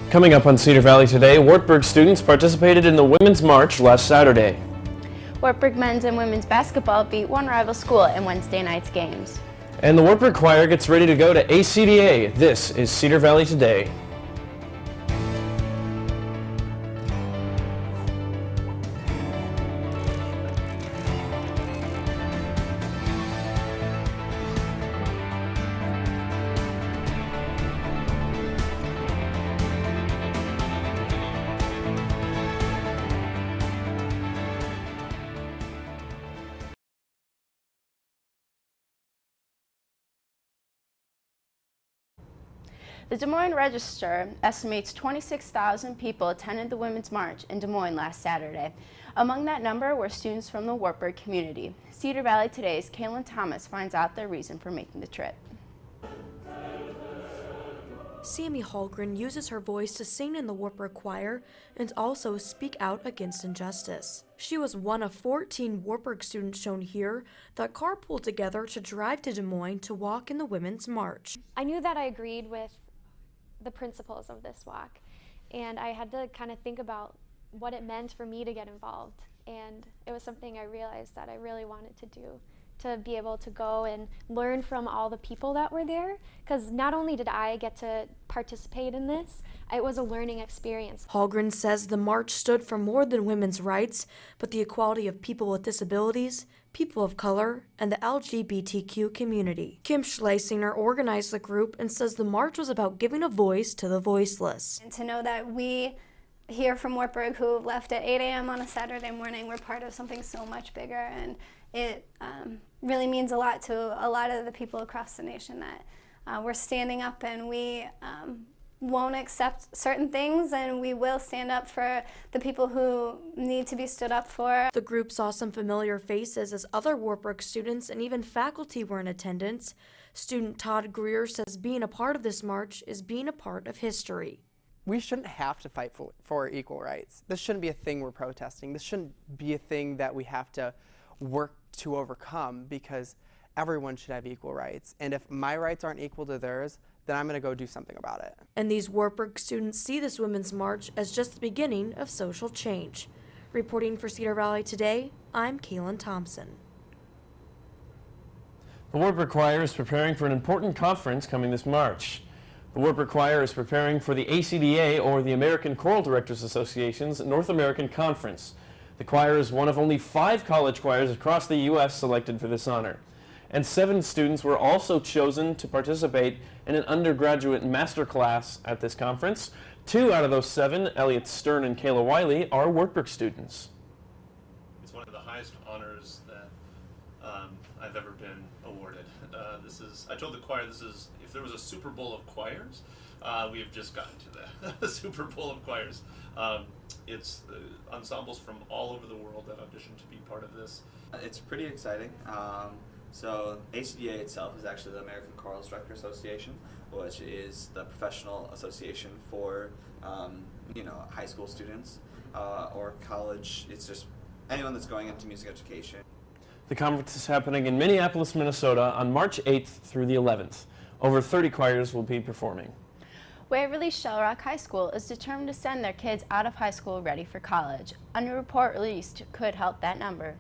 Coming up on Cedar Valley today, Wartburg students participated in the Women's March last Saturday. Wartburg men's and women's basketball beat one rival school in Wednesday night's games. And the Wartburg Choir gets ready to go to ACDA. This is Cedar Valley Today. The Des Moines Register estimates 26,000 people attended the Women's March in Des Moines last Saturday. Among that number were students from the Wartburg community. Cedar Valley Today's Kaylin Thomas finds out their reason for making the trip. Sammy Hallgren uses her voice to sing in the Wartburg Choir and also speak out against injustice. She was one of 14 Wartburg students shown here that carpooled together to drive to Des Moines to walk in the Women's March. I knew that I agreed with the principles of this walk, and I had to kind of think about what it meant for me to get involved, and it was something I realized that I really wanted to do, to be able to go and learn from all the people that were there, because not only did I get to participate in this, it was a learning experience. Hallgren says the march stood for more than women's rights, but the equality of people with disabilities, people of color, and the LGBTQ community. Kim Schlesinger organized the group and says the march was about giving a voice to the voiceless. And to know that we here from Wartburg who left at 8 a.m. on a Saturday morning, we're part of something so much bigger, and it really means a lot to a lot of the people across the nation that we're standing up, and we won't accept certain things, and we will stand up for the people who need to be stood up for. The group saw some familiar faces as other Wartburg students and even faculty were in attendance. Student Todd Greer says being a part of this march is being a part of history. We shouldn't have to fight for equal rights. This shouldn't be a thing we're protesting. This shouldn't be a thing that we have to work to overcome, because everyone should have equal rights. And if my rights aren't equal to theirs, then I'm going to go do something about it. And these Wartburg students see this Women's March as just the beginning of social change. Reporting for Cedar Valley Today, I'm Kaylin Thompson. The Wartburg Choir is preparing for an important conference coming this March. The Wartburg Choir is preparing for the ACDA, or the American Choral Directors Association's North American Conference. The choir is one of only 5 college choirs across the U.S. selected for this honor. And 7 students were also chosen to participate in an undergraduate master class at this conference. 2 out of those 7, Elliot Stern and Kayla Wiley, are Wartburg students. It's one of the highest honors that I've ever been awarded. I told the choir, if there was a Super Bowl of choirs, we have just gotten to the Super Bowl of choirs. It's ensembles from all over the world that audition to be part of this. It's pretty exciting. So ACDA itself is actually the American Choral Director Association, which is the professional association for high school students or college. It's just anyone that's going into music education. The conference is happening in Minneapolis, Minnesota on March 8th through the 11th. Over 30 choirs will be performing. Waverly Shell Rock High School is determined to send their kids out of high school ready for college. A new report released could help that number.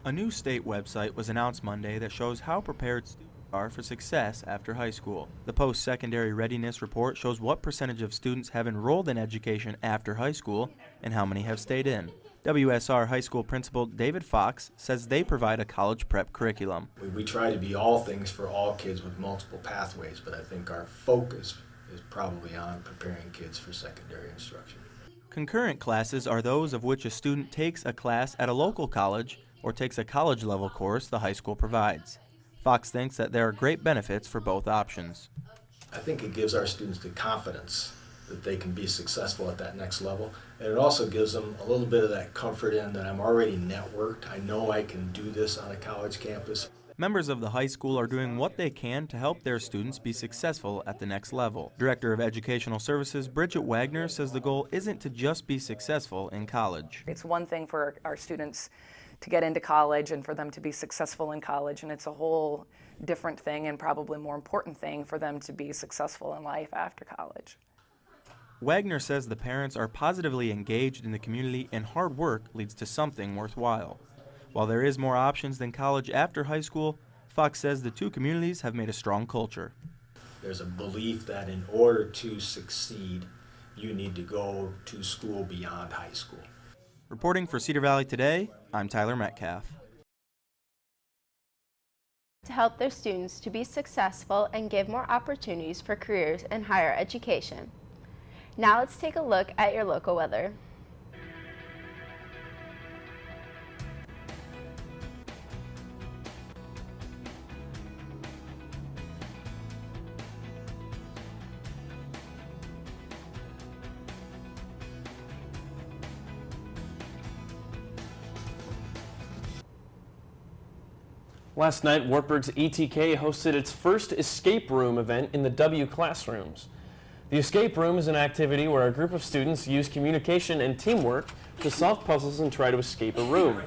A new state website was announced Monday that shows how prepared students are for success after high school. The post-secondary readiness report shows what percentage of students have enrolled in education after high school and how many have stayed in. WSR High School Principal David Fox says they provide a college prep curriculum. We try to be all things for all kids with multiple pathways, but I think our focus is probably on preparing kids for secondary instruction. Concurrent classes are those of which a student takes a class at a local college or takes a college-level course the high school provides. Fox thinks that there are great benefits for both options. I think it gives our students the confidence that they can be successful at that next level, and it also gives them a little bit of that comfort in that I'm already networked. I know I can do this on a college campus. Members of the high school are doing what they can to help their students be successful at the next level. Director of Educational Services Bridget Wagner says the goal isn't to just be successful in college. It's one thing for our students to get into college and for them to be successful in college, and it's a whole different thing and probably more important thing for them to be successful in life after college. Wagner says the parents are positively engaged in the community and hard work leads to something worthwhile. While there is more options than college after high school, Fox says the two communities have made a strong culture. There's a belief that in order to succeed, you need to go to school beyond high school. Reporting for Cedar Valley Today, I'm Tyler Metcalf. To help their students to be successful and give more opportunities for careers in higher education. Now let's take a look at your local weather. Last night, Wartburg's ETK hosted its first escape room event in the W classrooms. The escape room is an activity where a group of students use communication and teamwork to solve puzzles and try to escape a room.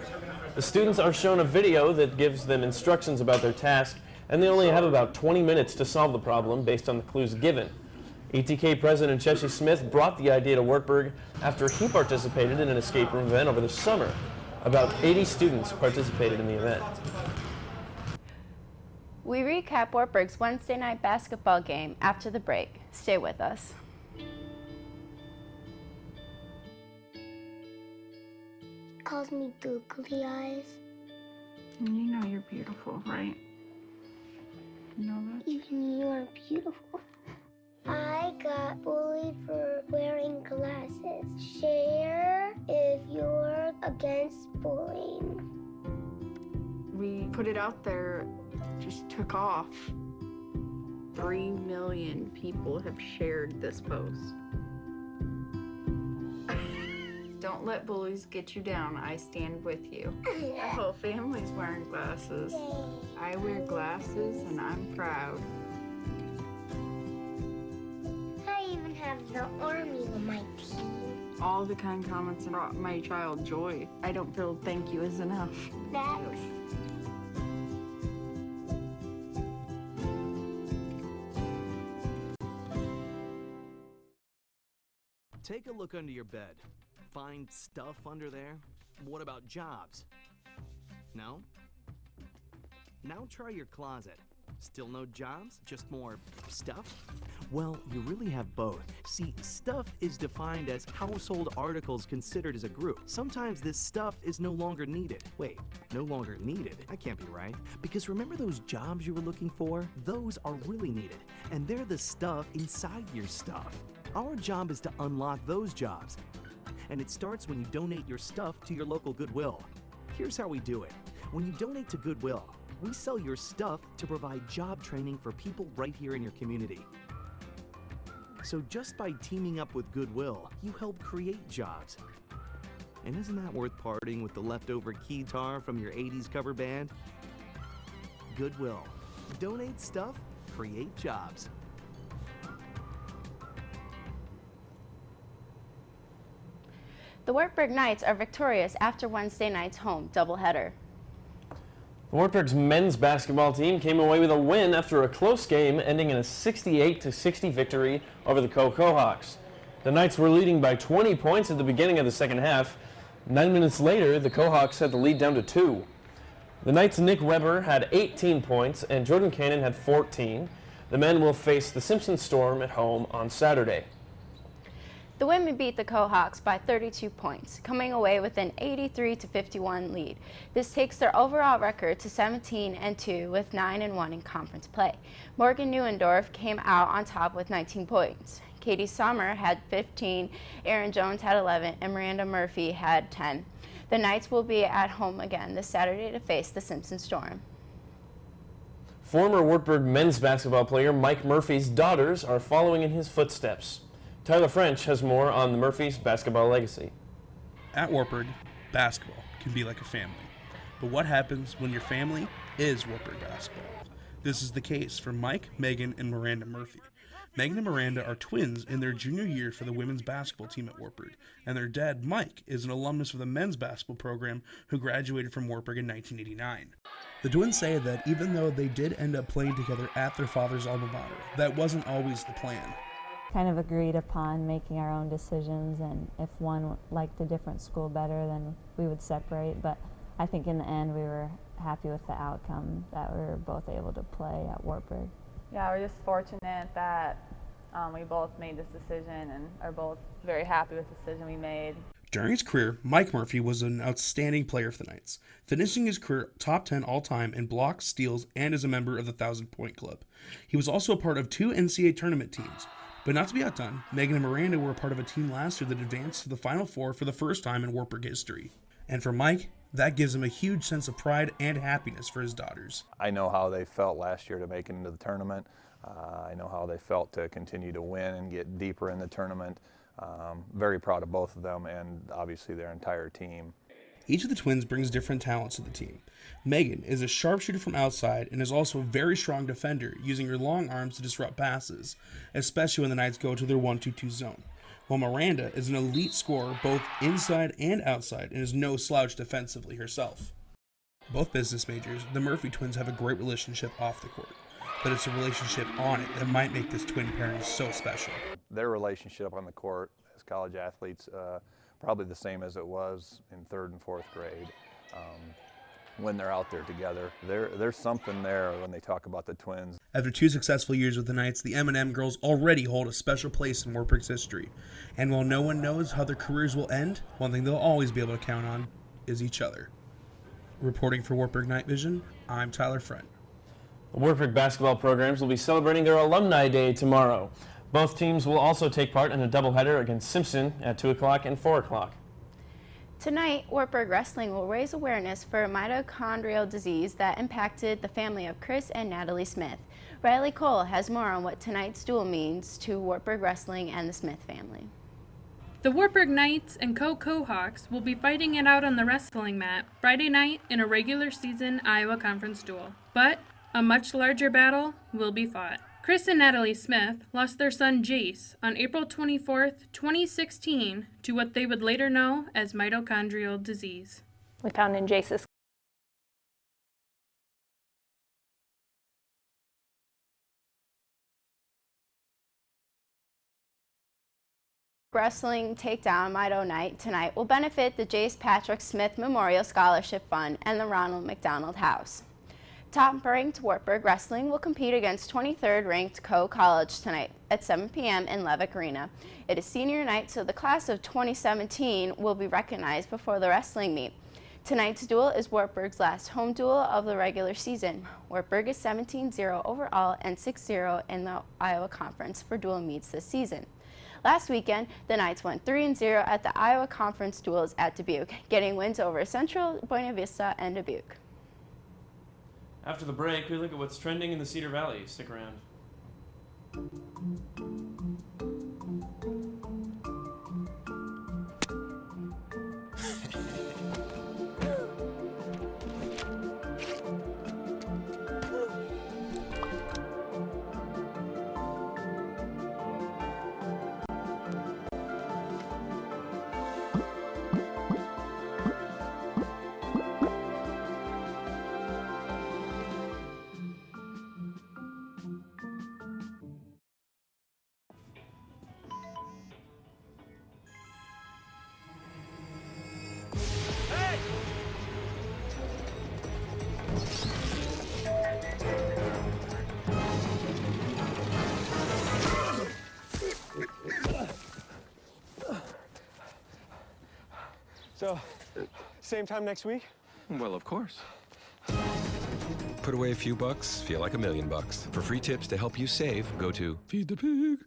The students are shown a video that gives them instructions about their task, and they only have about 20 minutes to solve the problem based on the clues given. ETK President Cheshi Smith brought the idea to Wartburg after he participated in an escape room event over the summer. About 80 students participated in the event. We recap Wartburg's Wednesday night basketball game after the break. Stay with us. Calls me googly eyes. You know you're beautiful, right? You know that? Even you are beautiful. I got bullied for wearing glasses. Share if you're against bullying. We put it out there, just took off. 3 million people have shared this post. Don't let bullies get you down. I stand with you. Our whole family's wearing glasses. I wear glasses and I'm proud. I even have the army on my team. All the kind comments brought my child joy. I don't feel thank you is enough. Next. Take a look under your bed. Find stuff under there? What about jobs? No? Now try your closet. Still no jobs? Just more stuff? Well, you really have both. See, stuff is defined as household articles considered as a group. Sometimes this stuff is no longer needed. Wait, no longer needed? That can't be right. Because remember those jobs you were looking for? Those are really needed. And they're the stuff inside your stuff. Our job is to unlock those jobs. And it starts when you donate your stuff to your local Goodwill. Here's how we do it. When you donate to Goodwill, we sell your stuff to provide job training for people right here in your community. So just by teaming up with Goodwill, you help create jobs. And isn't that worth parting with the leftover keytar from your 80s cover band? Goodwill. Donate stuff, create jobs. The Wartburg Knights are victorious after Wednesday night's home doubleheader. Wartburg's men's basketball team came away with a win after a close game, ending in a 68-60 victory over the Cohawks. The Knights were leading by 20 points at the beginning of the second half. 9 minutes later, the Cohawks had the lead down to 2. The Knights' Nick Weber had 18 points and Jordan Cannon had 14. The men will face the Simpson Storm at home on Saturday. The women beat the Cohawks by 32 points, coming away with an 83-51 lead. This takes their overall record to 17-2 with 9-1 in conference play. Morgan Neuendorf came out on top with 19 points. Katie Sommer had 15, Erin Jones had 11, and Miranda Murphy had 10. The Knights will be at home again this Saturday to face the Simpson Storm. Former Wartburg men's basketball player Mike Murphy's daughters are following in his footsteps. Tyler French has more on the Murphys' basketball legacy. At Wartburg, basketball can be like a family. But what happens when your family is Wartburg basketball? This is the case for Mike, Megan, and Miranda Murphy. Megan and Miranda are twins in their junior year for the women's basketball team at Wartburg, and their dad, Mike, is an alumnus of the men's basketball program who graduated from Wartburg in 1989. The twins say that even though they did end up playing together at their father's alma mater, that wasn't always the plan. kind of agreed upon making our own decisions, and if one liked a different school better, then we would separate. But I think in the end we were happy with the outcome, that we were both able to play at Wartburg. Yeah, we're just fortunate that we both made this decision and are both very happy with the decision we made. During his career, Mike Murphy was an outstanding player for the Knights, finishing his career top 10 all-time in blocks, steals, and as a member of the 1,000-point club. He was also a part of 2 NCAA tournament teams. But not to be outdone, Megan and Miranda were a part of a team last year that advanced to the Final Four for the first time in Wartburg history. And for Mike, that gives him a huge sense of pride and happiness for his daughters. I know how they felt last year to make it into the tournament. I know how they felt to continue to win and get deeper in the tournament. Very proud of both of them and obviously their entire team. Each of the twins brings different talents to the team. Megan is a sharpshooter from outside and is also a very strong defender, using her long arms to disrupt passes, especially when the Knights go to their 1-2-2 zone. While Miranda is an elite scorer both inside and outside and is no slouch defensively herself. Both business majors, the Murphy twins have a great relationship off the court, but it's a relationship on it that might make this twin pairing so special. Their relationship on the court as college athletes, probably the same as it was in 3rd and 4th grade. When they're out there together, there's something there when they talk about the twins. After 2 successful years with the Knights, the M&M girls already hold a special place in Wartburg's history. And while no one knows how their careers will end, one thing they'll always be able to count on is each other. Reporting for Wartburg Night Vision, I'm Tyler Friend. The Wartburg basketball programs will be celebrating their Alumni Day tomorrow. Both teams will also take part in a doubleheader against Simpson at 2 o'clock and 4 o'clock. Tonight, Wartburg Wrestling will raise awareness for mitochondrial disease that impacted the family of Chris and Natalie Smith. Riley Cole has more on what tonight's duel means to Wartburg Wrestling and the Smith family. The Wartburg Knights and Co-Hawks will be fighting it out on the wrestling mat Friday night in a regular season Iowa Conference duel. But a much larger battle will be fought. Chris and Natalie Smith lost their son Jace on April 24th, 2016 to what they would later know as mitochondrial disease. We found in Jace's Wrestling Takedown Mito Night tonight will benefit the Jace Patrick Smith Memorial Scholarship Fund and the Ronald McDonald House. Top-ranked Wartburg Wrestling will compete against 23rd-ranked Co-College tonight at 7 p.m. in Levick Arena. It is senior night, so the class of 2017 will be recognized before the wrestling meet. Tonight's duel is Wartburg's last home duel of the regular season. Wartburg is 17-0 overall and 6-0 in the Iowa Conference for duel meets this season. Last weekend, the Knights went 3-0 at the Iowa Conference duels at Dubuque, getting wins over Central, Buena Vista, and Dubuque. After the break, we look at what's trending in the Cedar Valley. Stick around. So, same time next week? Well, of course. Put away a few bucks, feel like $1 million. For free tips to help you save, go to Feed the Pig.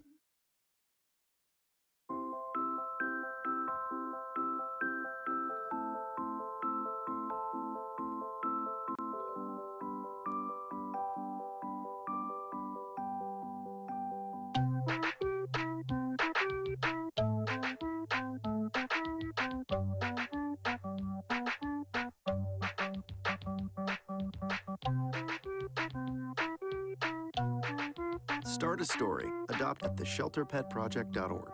Start a story. Adopt at theshelterpetproject.org.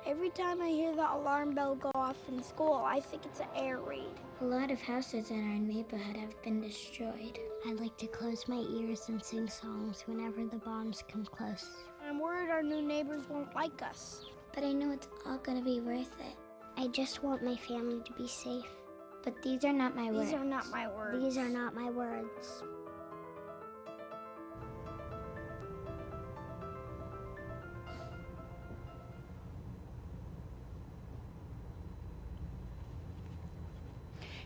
Every time I hear the alarm bell go off in school, I think it's an air raid. A lot of houses in our neighborhood have been destroyed. I like to close my ears and sing songs whenever the bombs come close. I'm worried our new neighbors won't like us. But I know it's all gonna be worth it. I just want my family to be safe. But these are not my words. These are not my words. These are not my words.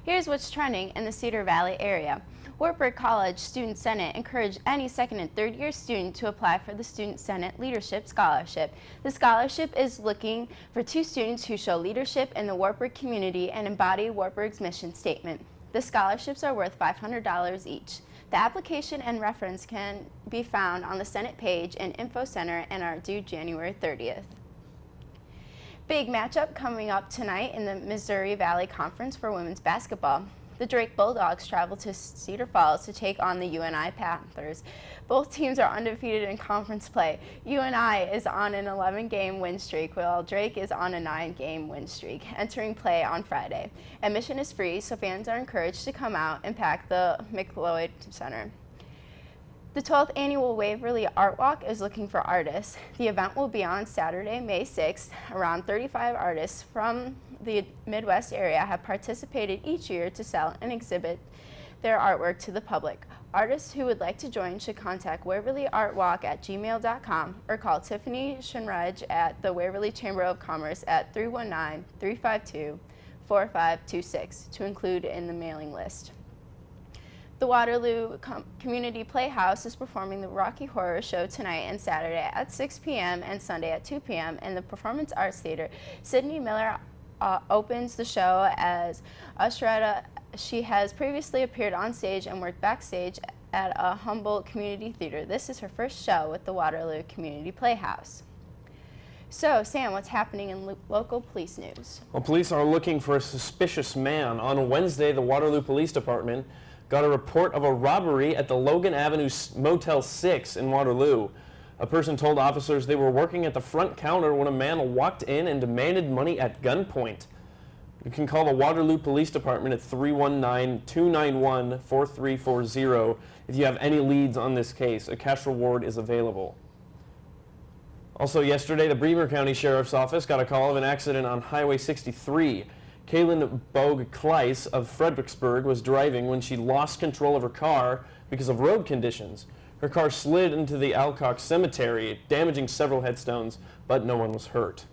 Here's what's trending in the Cedar Valley area. Wartburg College Student Senate encouraged any second and third year student to apply for the Student Senate Leadership Scholarship. The scholarship is looking for 2 students who show leadership in the Wartburg community and embody Wartburg's mission statement. The scholarships are worth $500 each. The application and reference can be found on the Senate page and Info Center and are due January 30th. Big matchup coming up tonight in the Missouri Valley Conference for women's basketball. The Drake Bulldogs travel to Cedar Falls to take on the UNI Panthers. Both teams are undefeated in conference play. UNI is on an 11-game win streak, while Drake is on a 9-game win streak, entering play on Friday. Admission is free, so fans are encouraged to come out and pack the McLeod Center. The 12th annual Waverly Art Walk is looking for artists. The event will be on Saturday, May 6th. Around 35 artists from the Midwest area have participated each year to sell and exhibit their artwork to the public. Artists who would like to join should contact waverlyartwalk@gmail.com or call Tiffany Shinraj at the Waverly Chamber of Commerce at 319-352-4526 to include in the mailing list. The Waterloo Community Playhouse is performing the Rocky Horror Show tonight and Saturday at 6 p.m. and Sunday at 2 p.m. in the Performance Arts Theater. Sydney Miller opens the show as Usheretta. She has previously appeared on stage and worked backstage at a Humboldt Community Theater. This is her first show with the Waterloo Community Playhouse. So, Sam, what's happening in local police news? Well, police are looking for a suspicious man. On Wednesday, the Waterloo Police Department got a report of a robbery at the Logan Avenue Motel 6 in Waterloo. A person told officers they were working at the front counter when a man walked in and demanded money at gunpoint. You can call the Waterloo Police Department at 319-291-4340 if you have any leads on this case. A cash reward is available. Also yesterday, the Bremer County Sheriff's Office got a call of an accident on Highway 63. Kaylin Bogue-Kleiss of Fredericksburg was driving when she lost control of her car because of road conditions. Her car slid into the Alcock Cemetery, damaging several headstones, but no one was hurt.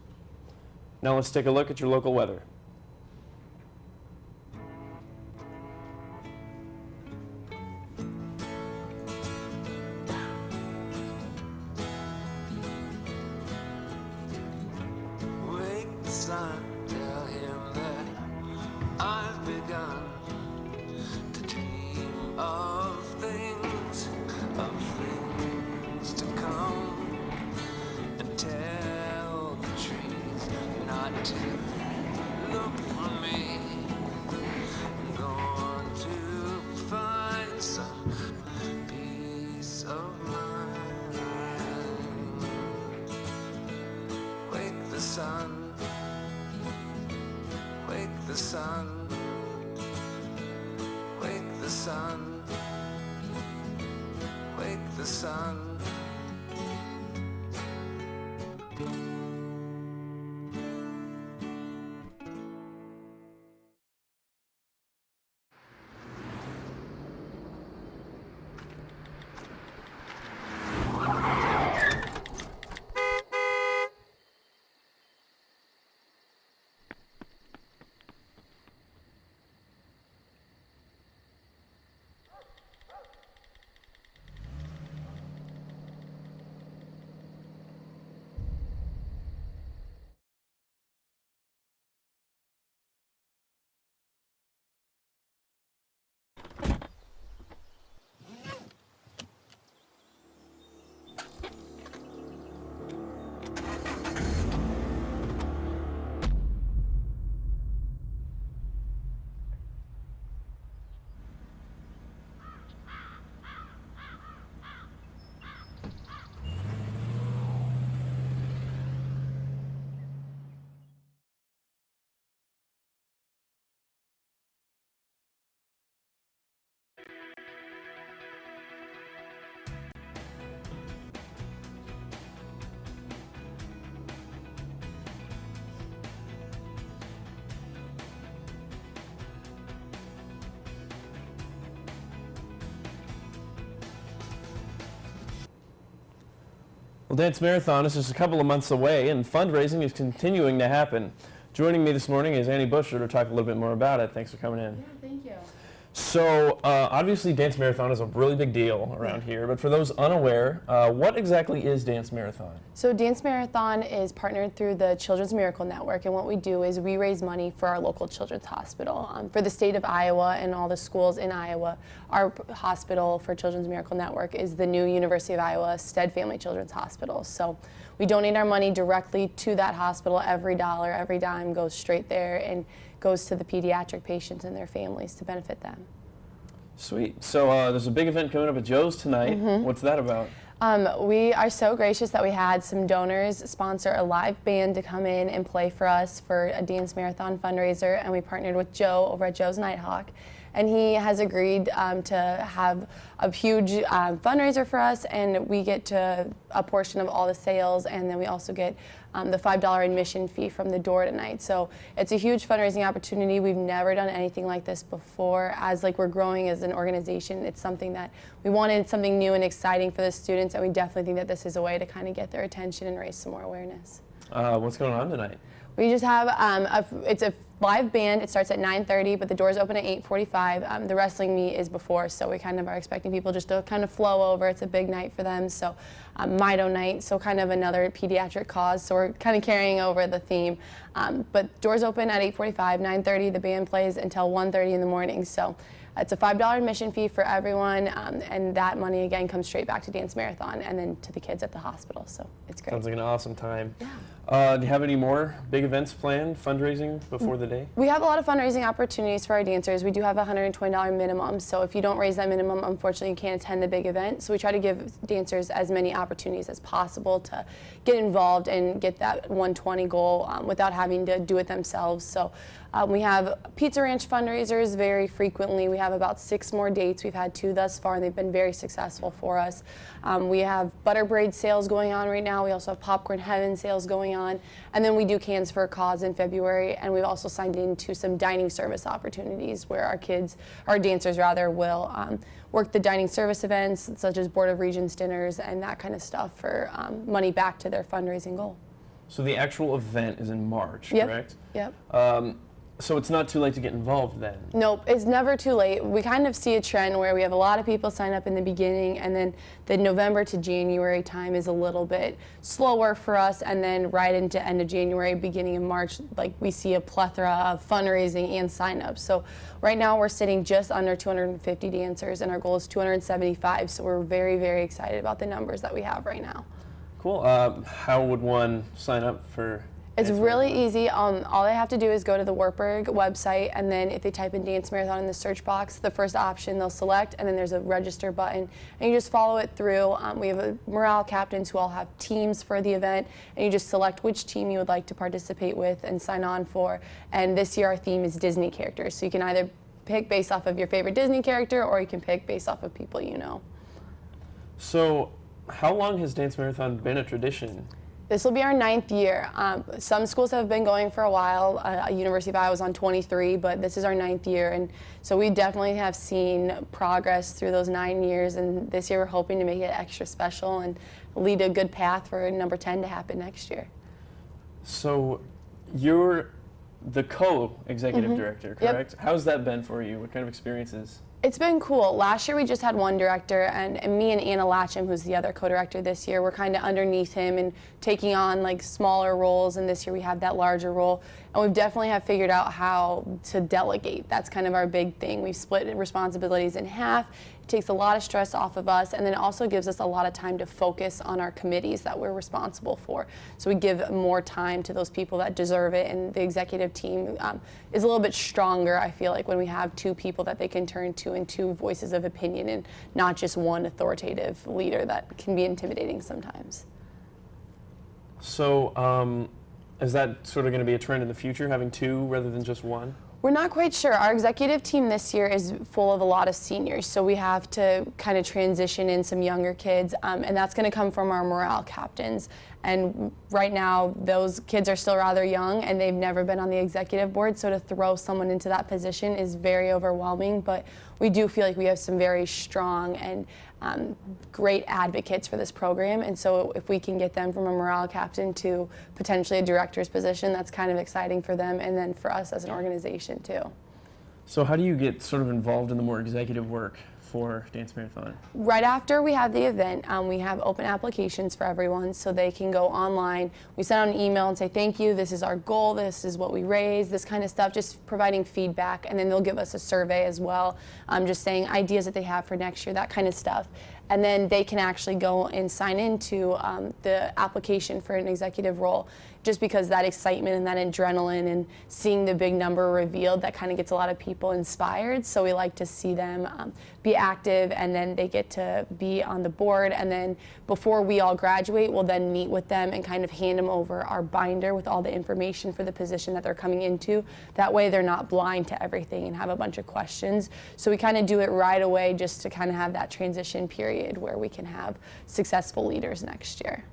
Now let's take a look at your local weather. Wake the sun, tell him that I've begun to dream of things to come, and tell the trees not to look for me. I'm going to find some peace of mind. Wake the sun, wake the sun, wake the sun, wake the sun. Well, Dance Marathon is just a couple of months away, and fundraising is continuing to happen. Joining me this morning is Annie Busher to talk a little bit more about it. Thanks for coming in. Yeah, thank you. So, obviously, Dance Marathon is a really big deal around here, but for those unaware, what exactly is Dance Marathon? So Dance Marathon is partnered through the Children's Miracle Network, and what we do is we raise money for our local children's hospital. For the state of Iowa and all the schools in Iowa, our hospital for Children's Miracle Network is the new University of Iowa Stead Family Children's Hospital. So we donate our money directly to that hospital. Every dollar, every dime goes straight there and goes to the pediatric patients and their families to benefit them. Sweet. So there's a big event coming up at Joe's tonight. What's that about? We are so gracious that we had some donors sponsor a live band to come in and play for us for a Dance Marathon fundraiser, and we partnered with Joe over at Joe's Nighthawk. And he has agreed to have a huge fundraiser for us, and we get to a portion of all the sales, and then we also get the $5 admission fee from the door tonight. So it's a huge fundraising opportunity. We've never done anything like this before. As we're growing as an organization, it's something that we wanted, something new and exciting for the students, and we definitely think that this is a way to kind of get their attention and raise some more awareness. What's going on tonight? We just have it's a live band. It starts at 9:30, but the doors open at 8:45. The wrestling meet is before, so we kind of are expecting people just to kind of flow over. It's a big night for them, so Mido night, so kind of another pediatric cause. So we're kind of carrying over the theme. But doors open at 8:45, 9:30. The band plays until 1:30 in the morning. So it's a $5 admission fee for everyone, and that money again comes straight back to Dance Marathon and then to the kids at the hospital. So it's great. Sounds like an awesome time. Yeah. Do you have any more big events planned, fundraising before the day? We have a lot of fundraising opportunities for our dancers. We do have a $120 minimum, so if you don't raise that minimum, unfortunately you can't attend the big event. So we try to give dancers as many opportunities as possible to get involved and get that 120 goal without having to do it themselves. So we have Pizza Ranch fundraisers very frequently. We have about 6 more dates. We've had 2 thus far, and they've been very successful for us. We have butter braid sales going on right now. We also have Popcorn Heaven sales going on. And then we do Cans for a Cause in February, and we've also signed into some dining service opportunities where our dancers will work the dining service events, such as Board of Regents dinners and that kind of stuff for money back to their fundraising goal. So the actual event is in March, correct? Yep. So it's not too late to get involved then? Nope, it's never too late. We kind of see a trend where we have a lot of people sign up in the beginning, and then the November to January time is a little bit slower for us, and then right into end of January, beginning of March, we see a plethora of fundraising and sign-ups. So right now we're sitting just under 250 dancers, and our goal is 275, so we're very, very excited about the numbers that we have right now. Cool. How would one sign up for? It's really easy. All they have to do is go to the Wartburg website, and then if they type in Dance Marathon in the search box, the first option they'll select, and then there's a register button, and you just follow it through. We have morale captains who all have teams for the event, and you just select which team you would like to participate with and sign on for. And this year our theme is Disney characters, so you can either pick based off of your favorite Disney character, or you can pick based off of people you know. So how long has Dance Marathon been a tradition? This will be our 9th year. Some schools have been going for a while. University of Iowa's on 23, but this is our 9th year, and so we definitely have seen progress through those 9 years, and this year we're hoping to make it extra special and lead a good path for number 10 to happen next year. So you're the co-executive director, correct? Yep. How's that been for you? What kind of experiences? It's been cool. Last year we just had one director, and me and Anna Latcham, who's the other co-director this year, we're kind of underneath him and taking on smaller roles, and this year we have that larger role. And we definitely have figured out how to delegate. That's kind of our big thing. We've split responsibilities in half. It takes a lot of stress off of us, and then it also gives us a lot of time to focus on our committees that we're responsible for. So we give more time to those people that deserve it, and the executive team is a little bit stronger, I feel like, when we have 2 people that they can turn to and 2 voices of opinion, and not just one authoritative leader that can be intimidating sometimes. So is that sort of going to be a trend in the future, having 2 rather than just 1? We're not quite sure. Our executive team this year is full of a lot of seniors, so we have to kind of transition in some younger kids, and that's going to come from our morale captains. And right now, those kids are still rather young and they've never been on the executive board, so to throw someone into that position is very overwhelming, but we do feel like we have some very strong and great advocates for this program, and so if we can get them from a morale captain to potentially a director's position, that's kind of exciting for them and then for us as an organization too. So how do you get sort of involved in the more executive work for Dance Marathon? Right after we have the event, we have open applications for everyone so they can go online. We send out an email and say, thank you, this is our goal, this is what we raised, this kind of stuff, just providing feedback, and then they'll give us a survey as well, just saying ideas that they have for next year, that kind of stuff. And then they can actually go and sign into the application for an executive role, just because that excitement and that adrenaline and seeing the big number revealed, that kind of gets a lot of people inspired. So we like to see them be active, and then they get to be on the board, and then before we all graduate, we'll then meet with them and kind of hand them over our binder with all the information for the position that they're coming into. That way they're not blind to everything and have a bunch of questions. So we kind of do it right away just to kind of have that transition period where we can have successful leaders next year.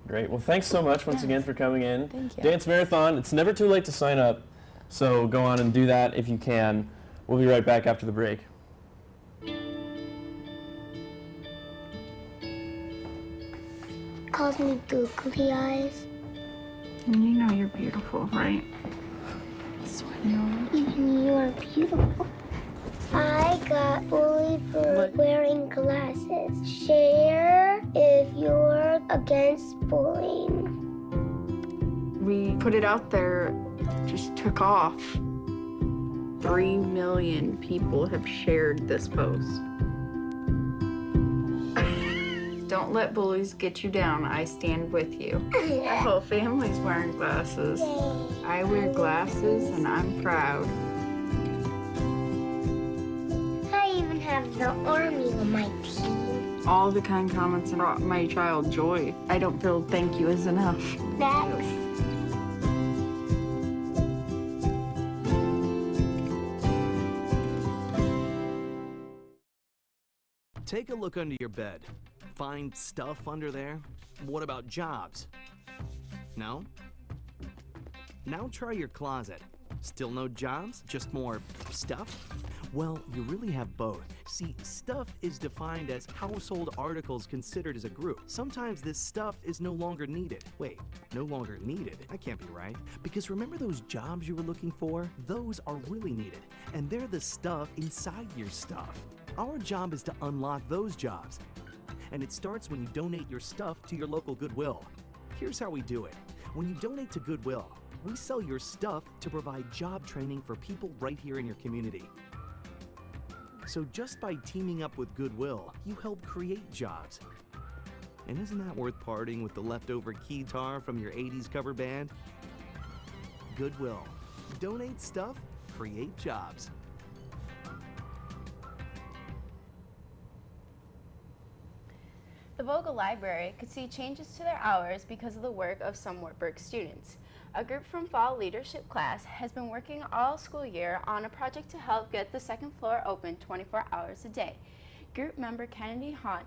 Great. Well, thanks so much once again for coming in. Thank you. Dance Marathon, it's never too late to sign up, so go on and do that if you can. We'll be right back after the break. Calls me googly eyes. And you know you're beautiful, right? Even you are beautiful. I got bullied for wearing glasses. Share if you're against bullying. We put it out there, just took off. 3 million people have shared this post. Don't let bullies get you down. I stand with you. Our whole family's wearing glasses. I wear glasses and I'm proud. I even have the army on my team. All the kind comments brought my child joy. I don't feel thank you is enough. Next. Take a look under your bed. Find stuff under there? What about jobs? No? Now try your closet. Still no jobs? Just more stuff? Well, you really have both. See, stuff is defined as household articles considered as a group. Sometimes this stuff is no longer needed. Wait, no longer needed? That can't be right. Because remember those jobs you were looking for? Those are really needed. And they're the stuff inside your stuff. Our job is to unlock those jobs. And it starts when you donate your stuff to your local Goodwill. Here's how we do it. When you donate to Goodwill, we sell your stuff to provide job training for people right here in your community. So just by teaming up with Goodwill, you help create jobs. And isn't that worth parting with the leftover keytar from your 80s cover band? Goodwill. Donate stuff, create jobs. The Vogel Library could see changes to their hours because of the work of some Wartburg students. A group from fall leadership class has been working all school year on a project to help get the second floor open 24 hours a day. Group member Kennedy Hunt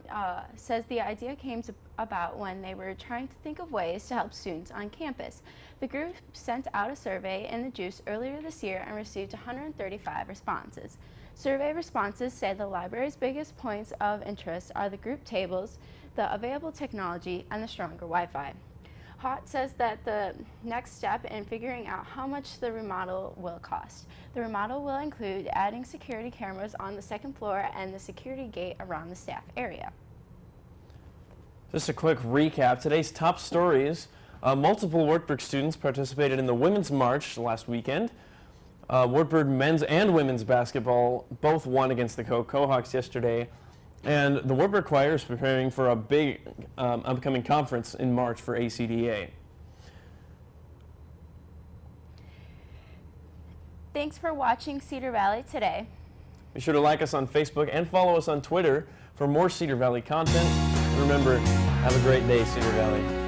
says the idea came about when they were trying to think of ways to help students on campus. The group sent out a survey in the Juice earlier this year and received 135 responses. Survey responses say the library's biggest points of interest are the group tables, the available technology, and the stronger Wi-Fi. Hott says that the next step in figuring out how much the remodel will cost. The remodel will include adding security cameras on the second floor and the security gate around the staff area. Just a quick recap. Today's top stories. Multiple Wartburg students participated in the Women's March last weekend. Wartburg men's and women's basketball both won against the Cohawks yesterday. And the Wartburg Choir is preparing for a big upcoming conference in March for ACDA. Thanks for watching Cedar Valley Today. Be sure to like us on Facebook and follow us on Twitter for more Cedar Valley content. And remember, have a great day, Cedar Valley.